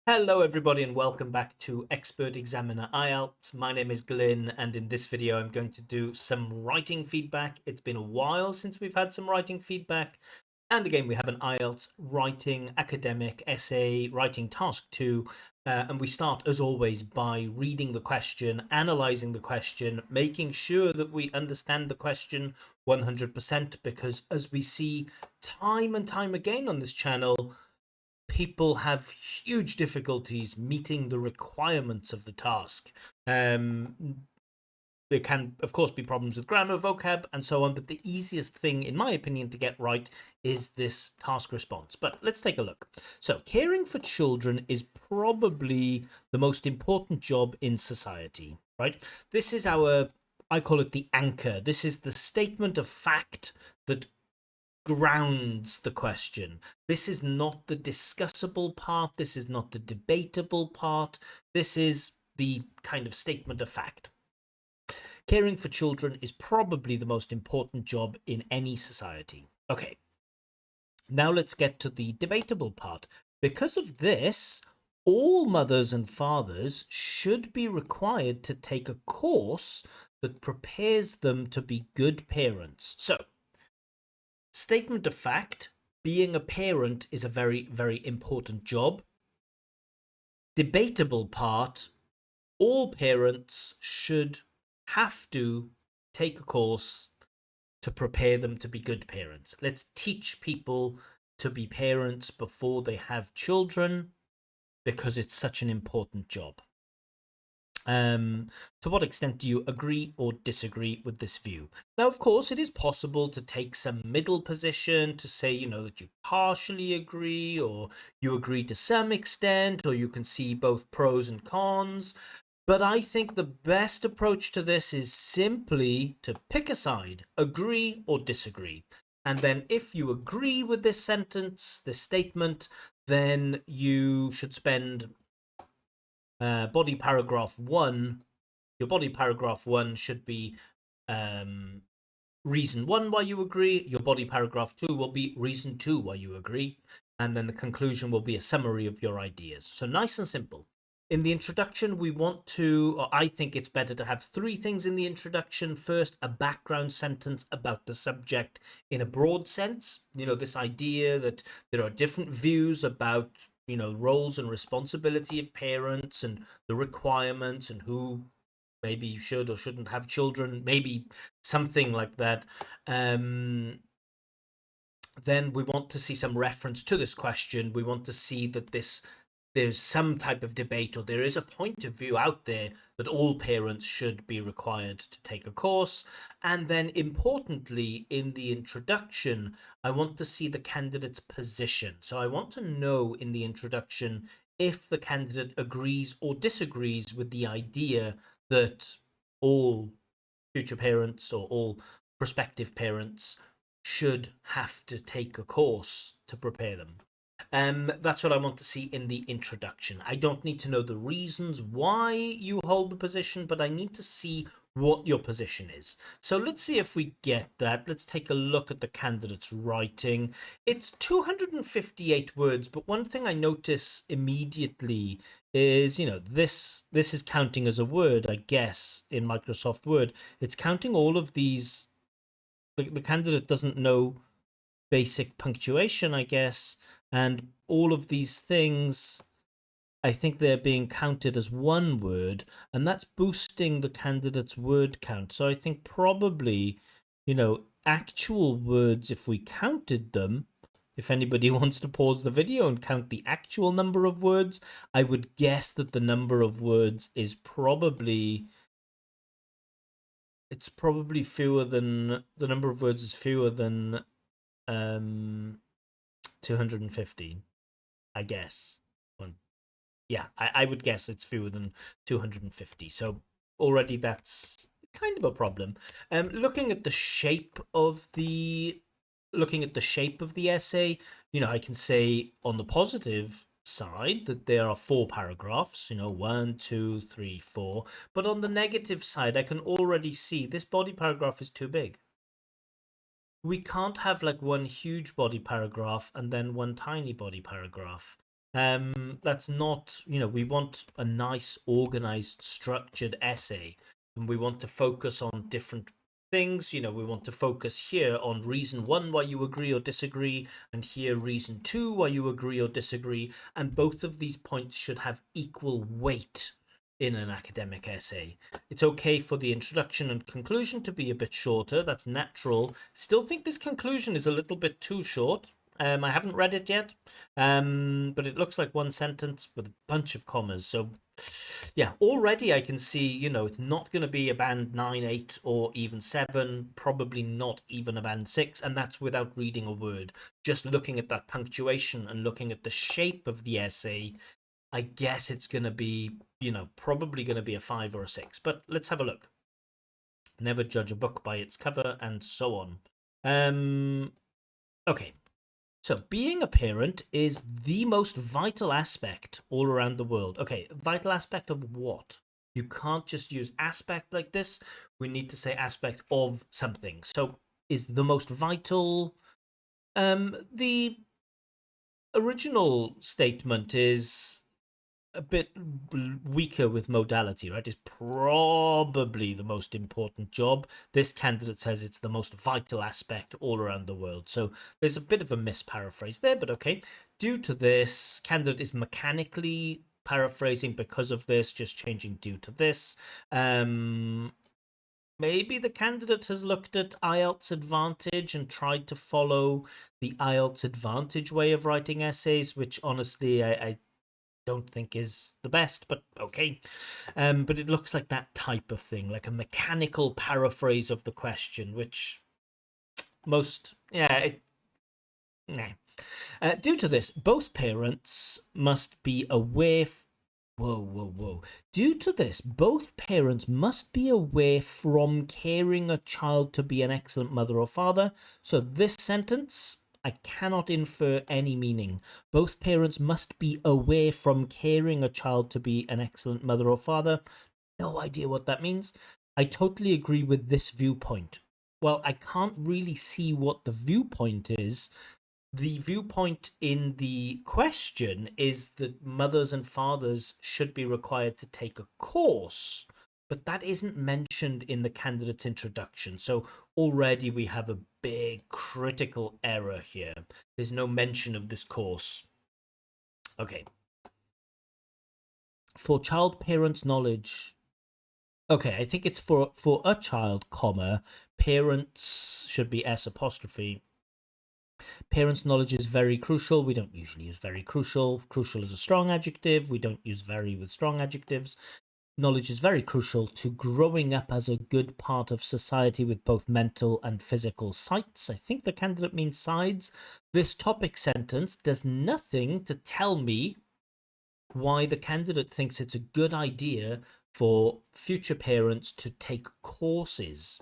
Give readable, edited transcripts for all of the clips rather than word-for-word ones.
Hello everybody and welcome back to Expert Examiner IELTS. My name is Glyn and in this video I'm going to do some writing feedback. It's been a while since we've had some writing feedback, and again we have an IELTS writing academic essay writing task 2, and we start as always by reading the question, analysing the question, making sure that we understand the question 100%, because as we see time and time again on this channel, people have huge difficulties meeting the requirements of the task. There can, of course, be problems with grammar, vocab, and so on, but the easiest thing, in my opinion, to get right is this task response. But let's take a look. So, caring for children is probably the most important job in society, right? This is I call it the anchor. This is the statement of fact that grounds the question. This is not the discussable part. This is not the debatable part. This is the kind of statement of fact. Caring for children is probably the most important job in any society. Okay, now let's get to the debatable part. Because of this, all mothers and fathers should be required to take a course that prepares them to be good parents. So, statement of fact, being a parent is a very, very important job. Debatable part, all parents should have to take a course to prepare them to be good parents. Let's teach people to be parents before they have children, because it's such an important job. To what extent do you agree or disagree with this view? Now, of course, it is possible to take some middle position to say, that you partially agree, or you agree to some extent, or you can see both pros and cons. But I think the best approach to this is simply to pick a side, agree or disagree. And then if you agree with this sentence, this statement, then you should spend body paragraph 1. Your body paragraph 1 should be reason 1 why you agree. Your body paragraph 2 will be reason 2 why you agree. And then the conclusion will be a summary of your ideas. So nice and simple. In the introduction, we want to, or I think it's better to have 3 things in the introduction. First, a background sentence about the subject in a broad sense. This idea that there are different views about, roles and responsibility of parents and the requirements and who maybe should or shouldn't have children, maybe something like that. Then we want to see some reference to this question. We want to see that there's some type of debate, or there is a point of view out there that all parents should be required to take a course. And then importantly, in the introduction, I want to see the candidate's position. So I want to know in the introduction if the candidate agrees or disagrees with the idea that all future parents or all prospective parents should have to take a course to prepare them. That's what I want to see in the introduction. I don't need to know the reasons why you hold the position, but I need to see what your position is. So let's see if we get that. Let's take a look at the candidate's writing. It's 258 words, but one thing I notice immediately is, this is counting as a word, I guess, in Microsoft Word. It's counting all of these. The candidate doesn't know basic punctuation, I guess, and all of these things, I think they're being counted as one word, and that's boosting the candidate's word count. So I think probably, actual words, if we counted them, if anybody wants to pause the video and count the actual number of words, I would guess that the number of words is probably, fewer than, the number of words is fewer than 250, I guess. Yeah, I would guess it's fewer than 250. So already that's kind of a problem. Looking at the shape of the essay, I can say on the positive side that there are 4 paragraphs, 1, 2, 3, 4. But on the negative side, I can already see this body paragraph is too big. We can't have like one huge body paragraph and then one tiny body paragraph. That's not, we want a nice, organized, structured essay, and we want to focus on different things. We want to focus here on reason one why you agree or disagree, and here reason two why you agree or disagree. And both of these points should have equal weight in an academic essay. It's okay for the introduction and conclusion to be a bit shorter. That's natural. Still think this conclusion is a little bit too short. I haven't read it yet, but it looks like one sentence with a bunch of commas. So, yeah, already I can see, it's not going to be a band 9, 8, or even 7, probably not even a band 6, and that's without reading a word. Just looking at that punctuation and looking at the shape of the essay, I guess it's going to be, probably going to be a 5 or a 6. But let's have a look. Never judge a book by its cover, and so on. Okay. So, being a parent is the most vital aspect all around the world. Okay, vital aspect of what? You can't just use aspect like this. We need to say aspect of something. So, is the most vital. The original statement is a bit weaker with modality, right? Is probably the most important job. This candidate says it's the most vital aspect all around the world. So there's a bit of a misparaphrase there, but okay. Due to this, candidate is mechanically paraphrasing because of this, just changing due to this. Maybe the candidate has looked at IELTS Advantage and tried to follow the IELTS Advantage way of writing essays, which honestly I don't think is the best, but okay. But it looks like that type of thing, like a mechanical paraphrase of the question, which most, nah. Due to this, both parents must be aware. Whoa, whoa, whoa. Due to this, both parents must be aware from caring a child to be an excellent mother or father. So this sentence, I cannot infer any meaning. Both parents must be aware from caring a child to be an excellent mother or father. No idea what that means. I totally agree with this viewpoint. Well, I can't really see what the viewpoint is. The viewpoint in the question is that mothers and fathers should be required to take a course, but that isn't mentioned in the candidate's introduction. So already we have a big critical error here. There's no mention of this course. Okay. For child parents' knowledge. Okay, I think it's for a child, comma, parents should be S apostrophe. Parents' knowledge is very crucial. We don't usually use very crucial. Crucial is a strong adjective. We don't use very with strong adjectives. Knowledge is very crucial to growing up as a good part of society with both mental and physical sights. I think the candidate means sides. This topic sentence does nothing to tell me why the candidate thinks it's a good idea for future parents to take courses.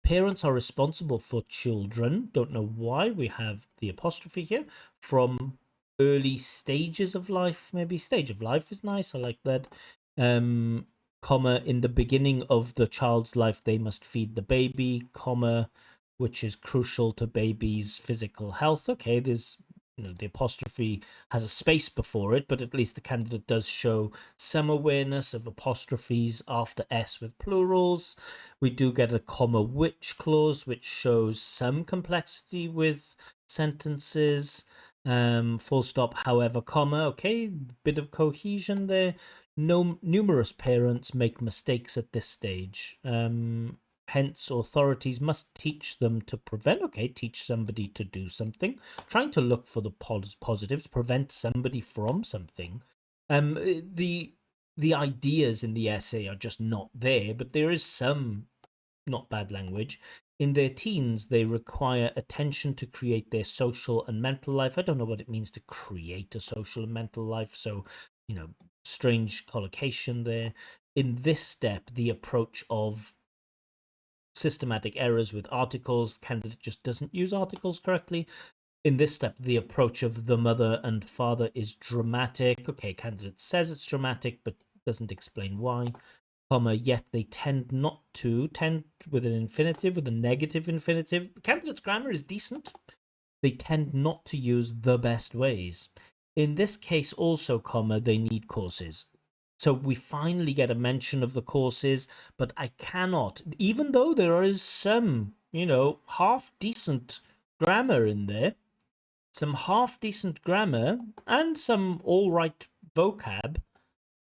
Parents are responsible for children. Don't know why we have the apostrophe here. From early stages of life, maybe stage of life is nice. I like that. Comma, in the beginning of the child's life, they must feed the baby, comma, which is crucial to baby's physical health. Okay, there's the apostrophe has a space before it, but at least the candidate does show some awareness of apostrophes after S with plurals. We do get a comma which clause, which shows some complexity with sentences. Full stop, however, comma. Okay, bit of cohesion there. No, numerous parents make mistakes at this stage. Hence, authorities must teach them to prevent. Okay, teach somebody to do something. Trying to look for the positives, prevent somebody from something. The ideas in the essay are just not there, but there is some not bad language. In their teens, they require attention to create their social and mental life. I don't know what it means to create a social and mental life, so strange collocation there. In this step, the approach of systematic errors with articles, candidate just doesn't use articles correctly. In this step, the approach of the mother and father is dramatic. Okay, candidate says it's dramatic, but doesn't explain why. Comma, yet they tend with an infinitive, with a negative infinitive. The candidate's grammar is decent. They tend not to use the best ways. In this case also, comma, they need courses. So we finally get a mention of the courses, but I cannot, even though there is some, half decent grammar in there, some half decent grammar and some all right vocab,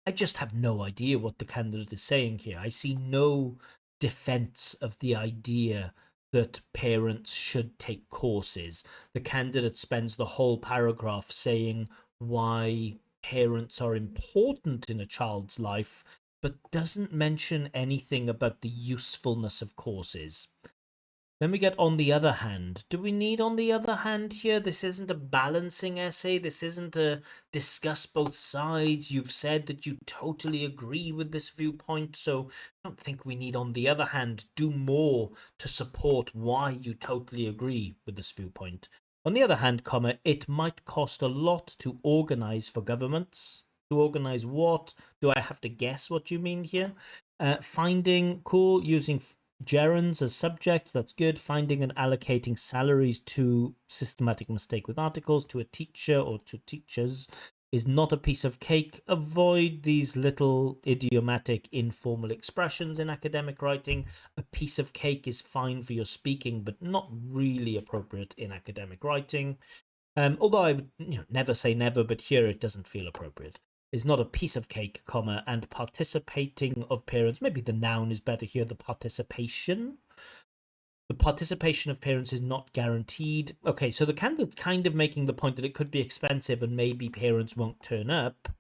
I just have no idea what the candidate is saying here. I see no defense of the idea that parents should take courses. The candidate spends the whole paragraph saying why parents are important in a child's life, but doesn't mention anything about the usefulness of courses. Then we get on the other hand. Do we need on the other hand here? This isn't a balancing essay. This isn't a discuss both sides. You've said that you totally agree with this viewpoint, so I don't think we need on the other hand do more to support why you totally agree with this viewpoint. On the other hand, comma, it might cost a lot to organize for governments. To organize what? Do I have to guess what you mean here? Finding, cool, using gerunds as subjects, that's good. Finding and allocating salaries to systematic mistake with articles to a teacher or to teachers is not a piece of cake. Avoid these little idiomatic informal expressions in academic writing. A piece of cake is fine for your speaking, but not really appropriate in academic writing. Although I would never say never, but here it doesn't feel appropriate. Is not a piece of cake, comma, and participating of parents. Maybe the noun is better here, the participation. The participation of parents is not guaranteed. Okay, so the candidate's kind of making the point that it could be expensive and maybe parents won't turn up.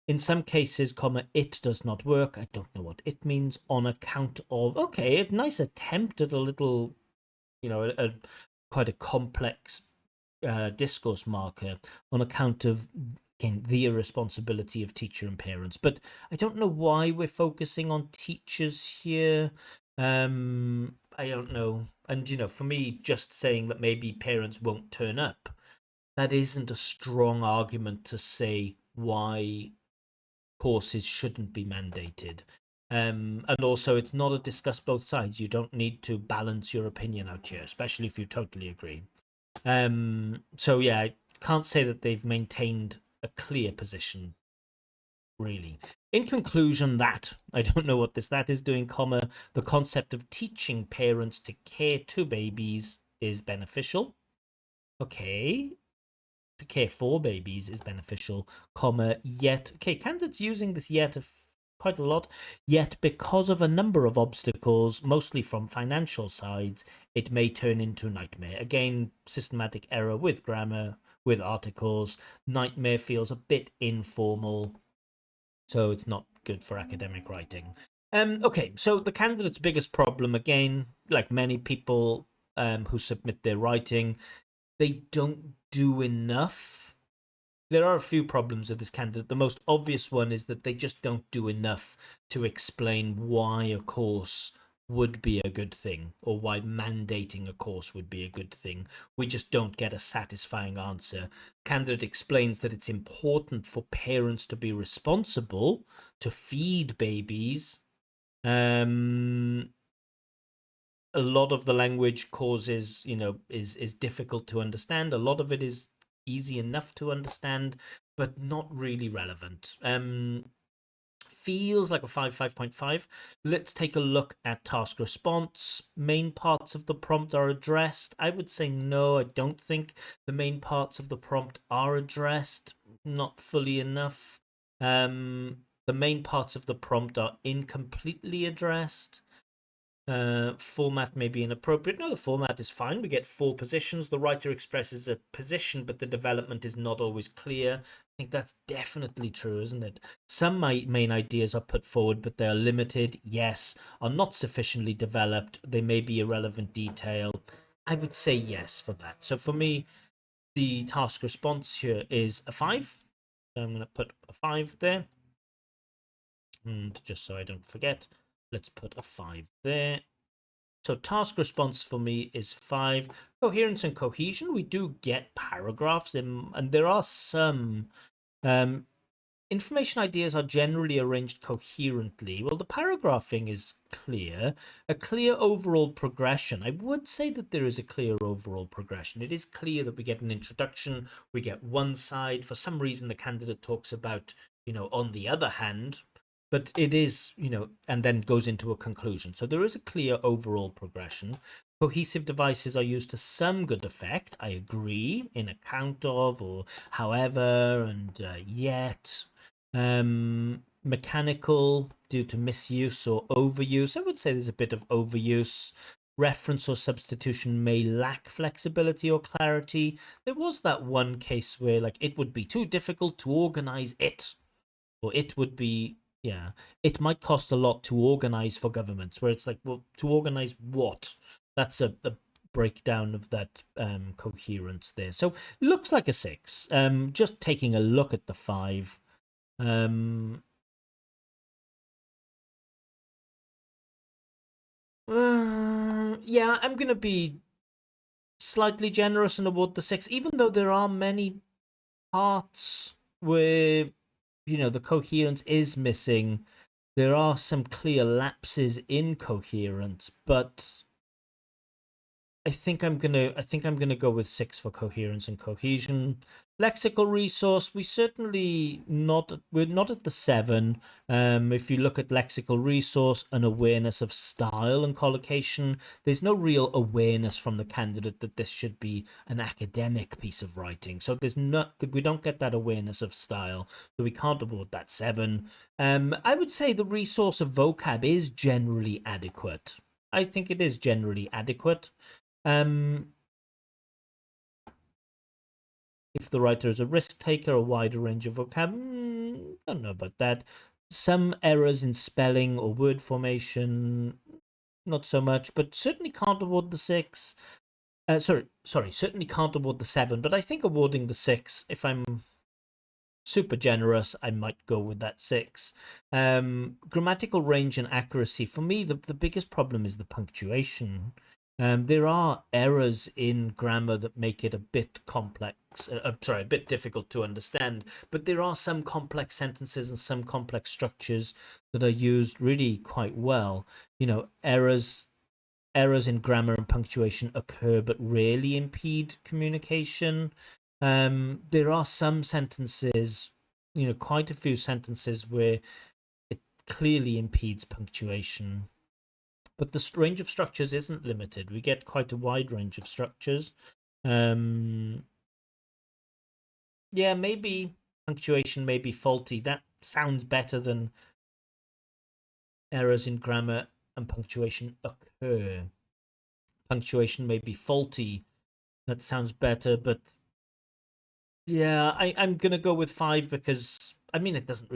In some cases, comma, it does not work. I don't know what it means. On account of, okay, a nice attempt at a little, quite a complex discourse marker on account of, again, the irresponsibility of teacher and parents. But I don't know why we're focusing on teachers here. I don't know. And, for me, just saying that maybe parents won't turn up, that isn't a strong argument to say why courses shouldn't be mandated. And also, it's not a discuss both sides. You don't need to balance your opinion out here, especially if you totally agree. So yeah, I can't say that they've maintained a clear position, really. In conclusion, that I don't know what that is doing, comma, the concept of teaching parents to care to babies is beneficial. Okay. To care for babies is beneficial, comma, yet, okay, candidates using this yet quite a lot, yet because of a number of obstacles, mostly from financial sides, it may turn into nightmare. Again, systematic error with grammar, with articles. Nightmare feels a bit informal, so it's not good for academic writing. Okay, so the candidate's biggest problem, again, like many people who submit their writing, they don't do enough. There are a few problems with this candidate. The most obvious one is that they just don't do enough to explain why a course would be a good thing or why mandating a course would be a good thing. We just don't get a satisfying answer. Candidate explains that it's important for parents to be responsible to feed babies. A lot of the language causes, is difficult to understand. A lot of it is easy enough to understand, but not really relevant. Feels like a 5.5. Let's take a look at task response. Main parts of the prompt are addressed. I would say no, I don't think the main parts of the prompt are addressed. Not fully enough. The main parts of the prompt are incompletely addressed. Format may be inappropriate. No, the format is fine. We get 4 positions. The writer expresses a position, but the development is not always clear. I think that's definitely true, isn't it? Some main ideas are put forward, but they are limited. Yes. Are not sufficiently developed. They may be irrelevant detail. I would say yes for that. So for me, the task response here is a 5. So I'm going to put a 5 there. And just so I don't forget, let's put a 5 there. So task response for me is 5. Coherence and cohesion, we do get paragraphs, and there are some information ideas are generally arranged coherently. Well, the paragraphing is clear, a clear overall progression. I would say that there is a clear overall progression. It is clear that we get an introduction, we get one side. For some reason, the candidate talks about, on the other hand, but it is, and then goes into a conclusion. So there is a clear overall progression. Cohesive devices are used to some good effect. I agree. In account of, or however, and yet. Mechanical due to misuse or overuse. I would say there's a bit of overuse. Reference or substitution may lack flexibility or clarity. There was that one case where like it would be too difficult to organize it, or it would be, yeah, it might cost a lot to organize for governments, where it's like, well, to organize what? That's a breakdown of that coherence there. So looks like a 6. Just taking a look at the 5. Yeah, I'm gonna be slightly generous and award the 6, even though there are many parts where the coherence is missing. There are some clear lapses in coherence, but I think I'm gonna go with 6 for coherence and cohesion. Lexical resource, we're not at the 7. If you look at lexical resource and awareness of style and collocation, there's no real awareness from the candidate that this should be an academic piece of writing. So we don't get that awareness of style, so we can't award that 7. I would say the resource of vocab is generally adequate. I think it is generally adequate. If the writer is a risk taker, a wider range of vocab, don't know about that. Some errors in spelling or word formation, not so much, but certainly can't award the 6. Certainly can't award the 7, but I think awarding the 6, if I'm super generous, I might go with that 6. Grammatical range and accuracy, for me, the biggest problem is the punctuation. There are errors in grammar that make it a bit complex. A bit difficult to understand. But there are some complex sentences and some complex structures that are used really quite well. Errors in grammar and punctuation occur but rarely impede communication. There are some sentences, quite a few sentences where it clearly impedes punctuation. But the range of structures isn't limited. We get quite a wide range of structures. Yeah, maybe punctuation may be faulty. That sounds better than errors in grammar and punctuation occur. Punctuation may be faulty. That sounds better, but yeah, I'm gonna go with 5 because it doesn't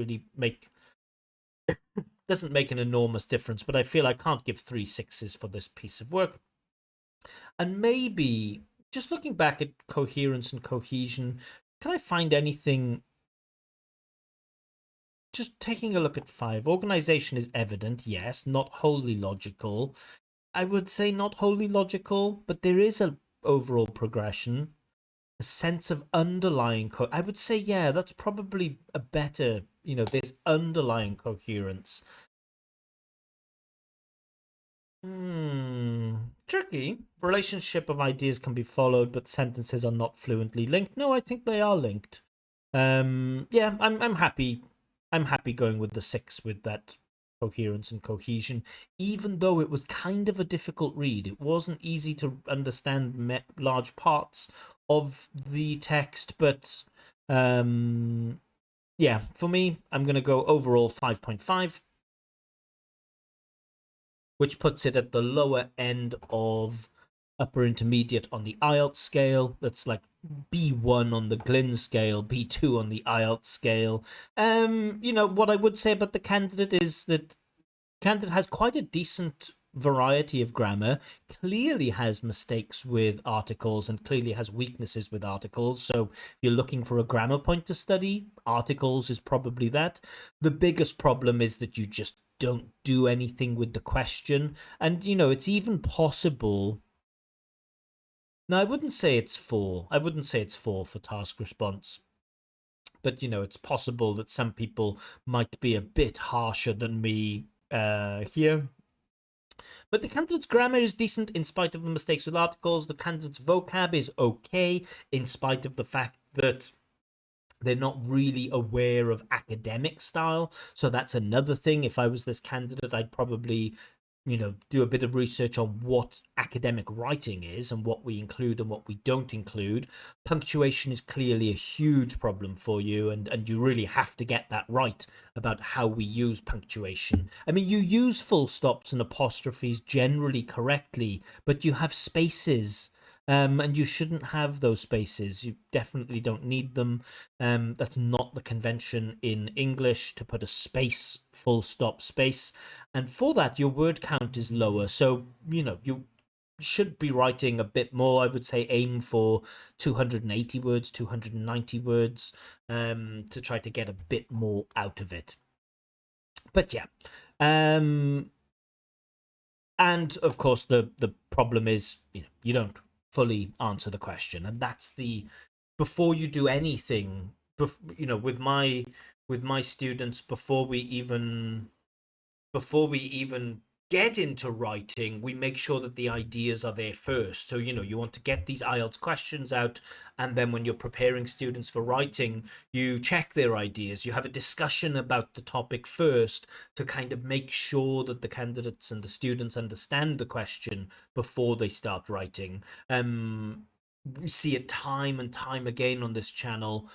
make an enormous difference, but I feel I can't give 3 6s for this piece of work. And maybe just looking back at coherence and cohesion, can I find anything? Just taking a look at 5, organization is evident, yes, not wholly logical. I would say not wholly logical, but there is a overall progression. A sense of underlying I would say, yeah, that's probably a better, there's underlying coherence. Tricky. Relationship of ideas can be followed, but sentences are not fluently linked. No, I think they are linked. Yeah, I'm happy. I'm happy going with the 6 with that coherence and cohesion, even though it was kind of a difficult read. It wasn't easy to understand large parts of the text, but yeah, for me, I'm going to go overall 5.5, which puts it at the lower end of upper intermediate on the IELTS scale. That's like B1 on the Glynn scale, B2 on the IELTS scale. What I would say about the candidate is that candidate has quite a decent variety of grammar, clearly has mistakes with articles and clearly has weaknesses with articles. So if you're looking for a grammar point to study, articles is probably that. The biggest problem is that you just don't do anything with the question. And, it's even possible. No, I wouldn't say it's 4. I wouldn't say it's 4 for task response, but it's possible that some people might be a bit harsher than me here. But the candidate's grammar is decent in spite of the mistakes with articles. The candidate's vocab is okay in spite of the fact that they're not really aware of academic style. So that's another thing. If I was this candidate, I'd probably do a bit of research on what academic writing is and what we include and what we don't include. Punctuation is clearly a huge problem for you, and you really have to get that right about how we use punctuation. I mean, you use full stops and apostrophes generally correctly, but you have spaces. And you shouldn't have those spaces. You definitely don't need them. That's not the convention in English to put a space, full stop, space. And for that, your word count is lower. So, you should be writing a bit more. I would say aim for 280 words, 290 words, to try to get a bit more out of it. But yeah. And of course, the problem is, you don't fully answer the question. And that's before you do anything, with my students, before we even get into writing, we make sure that the ideas are there first. So, you want to get these IELTS questions out, and then when you're preparing students for writing, you check their ideas. You have a discussion about the topic first to kind of make sure that the candidates and the students understand the question before they start writing. We see it time and time again on this channel.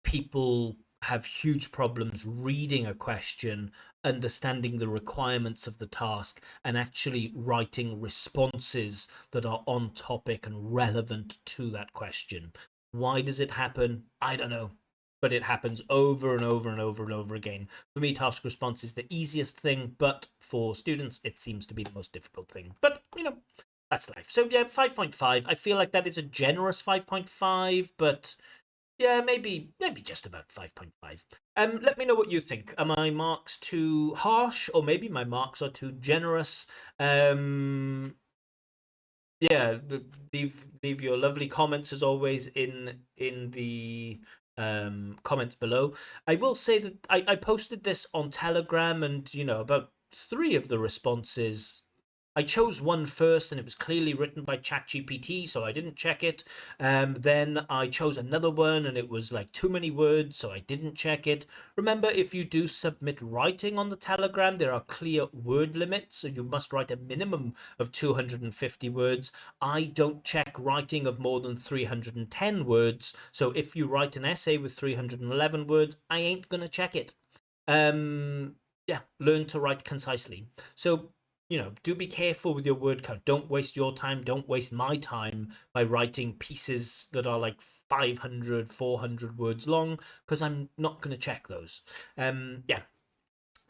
People have huge problems reading a question, understanding the requirements of the task, and actually writing responses that are on topic and relevant to that question. Why does it happen? I don't know. But it happens over and over and over and over again. For me, task response is the easiest thing, but for students, it seems to be the most difficult thing. But, that's life. So, yeah, 5.5. I feel like that is a generous 5.5, but yeah, maybe just about 5.5. Let me know what you think. Are my marks too harsh, or maybe my marks are too generous? Yeah, leave your lovely comments as always in the comments below. I will say that I posted this on Telegram, and about 3 of the responses, I chose one first, and it was clearly written by ChatGPT, so I didn't check it. Then I chose another one, and it was like too many words, so I didn't check it. Remember, if you do submit writing on the Telegram, there are clear word limits, so you must write a minimum of 250 words. I don't check writing of more than 310 words, so if you write an essay with 311 words, I ain't gonna check it. Yeah, learn to write concisely. So do be careful with your word count. Don't waste your time. Don't waste my time by writing pieces that are like 500, 400 words long, because I'm not going to check those. Yeah.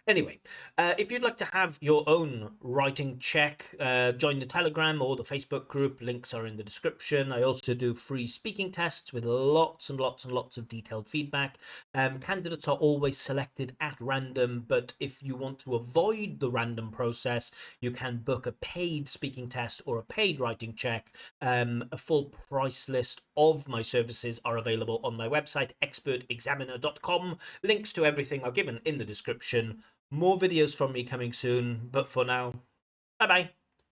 Anyway, if you'd like to have your own writing check, join the Telegram or the Facebook group. Links are in the description. I also do free speaking tests with lots and lots and lots of detailed feedback. Candidates are always selected at random, but if you want to avoid the random process, you can book a paid speaking test or a paid writing check. A full price list of my services are available on my website, expertexaminer.com. Links to everything are given in the description. More videos from me coming soon, but for now, bye bye.